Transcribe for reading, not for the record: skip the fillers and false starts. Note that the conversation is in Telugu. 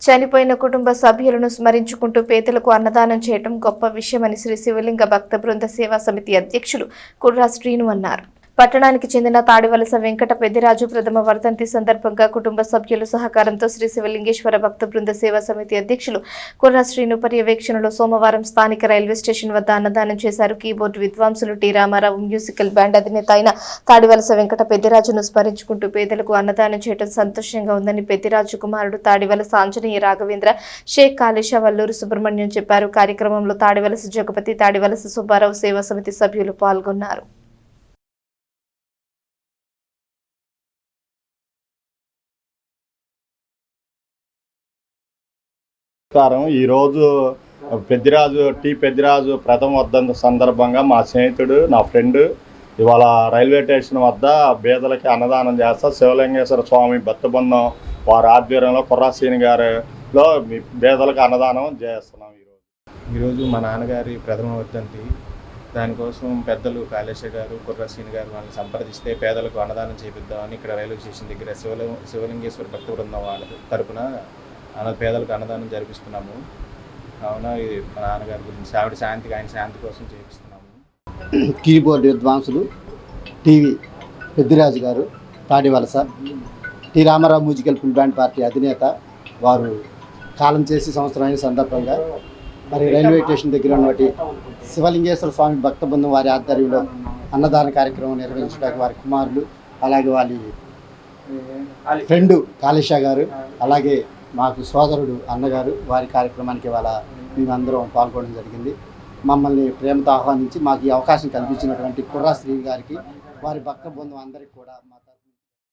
చనిపోయిన కుటుంబ సభ్యులను స్మరించుకుంటూ పేదలకు అన్నదానం చేయడం గొప్ప విషయమని శ్రీ శివలింగ భక్త బృంద సేవా సమితి అధ్యక్షులు కుర్రా శ్రీను అన్నారు. పట్టణానికి చెందిన తాడివలస వెంకట పెద్దిరాజు ప్రథమ వర్ధంతి సందర్భంగా కుటుంబ సభ్యుల సహకారంతో శ్రీ శివలింగేశ్వర భక్త బృంద సేవా సమితి అధ్యక్షులు కుర్రా శ్రీను పర్యవేక్షణలో సోమవారం స్థానిక రైల్వే స్టేషన్ వద్ద అన్నదానం చేశారు. కీబోర్డు విద్వాంసులు టి రామారావు, మ్యూజికల్ బ్యాండ్ అధినేత అయిన తాడివలస వెంకట పెద్దిరాజును స్మరించుకుంటూ పేదలకు అన్నదానం చేయడం సంతోషంగా ఉందని పెద్దిరాజు కుమారుడు తాడివలస ఆంజనేయ రాఘవేంద్ర, షేక్ కాళేశ, వల్లూరు సుబ్రహ్మణ్యం చెప్పారు. కార్యక్రమంలో తాడివలస జగపతి, తాడివలస సుబ్బారావు సేవా సమితి సభ్యులు పాల్గొన్నారు. ఈరోజు పెద్దిరాజు ప్రథమ వర్ధంతి సందర్భంగా మా స్నేహితుడు, నా ఫ్రెండ్ ఇవాళ రైల్వే స్టేషన్ వద్ద పేదలకి అన్నదానం చేస్తా శివలింగేశ్వర స్వామి భక్త బృందం వారి ఆధ్వర్యంలో కుర్రా శ్రీను గారిలో పేదలకు అన్నదానం చేస్తున్నాం. ఈరోజు మా నాన్నగారి ప్రథమ వర్ధంతి, దానికోసం పెద్దలు కాళేశ గారు, కుర్రా శ్రీను గారు వాళ్ళని సంప్రదిస్తే పేదలకు అన్నదానం చేపిద్దామని ఇక్కడ రైల్వే స్టేషన్ దగ్గర శివలింగేశ్వర భక్త బృందం వాళ్ళ తరపున పేదలకు అన్నదానం జరిపిస్తున్నాము. కావున ఇది మా నాన్నగారి గురించి ఆయన శాంతి కోసం చేపిస్తున్నాము. కీబోర్డు విద్వాంసులు TV Peddiraju garu, Tadivalasa T Ramarao musical band party అధినేత వారు కాలం చేసి సంవత్సరం అయిన సందర్భంగా మరి రైల్వే స్టేషన్ దగ్గర ఉన్నటువంటి శివలింగేశ్వర స్వామి భక్త బృందం వారి ఆధ్వర్యంలో అన్నదాన కార్యక్రమం నిర్వహించడానికి వారి కుమారులు, అలాగే వాళ్ళ ఫ్రెండు కాళేశ గారు, అలాగే మాకు సోదరుడు అన్నగారు వారి కార్యక్రమానికి ఇవాళ మేమందరం పాల్గొనడం జరిగింది. మమ్మల్ని ప్రేమతో ఆహ్వానించి మాకు ఈ అవకాశం కల్పించినటువంటి కుర్రా శ్రీ గారికి, వారి భక్త బృందం అందరికీ కూడా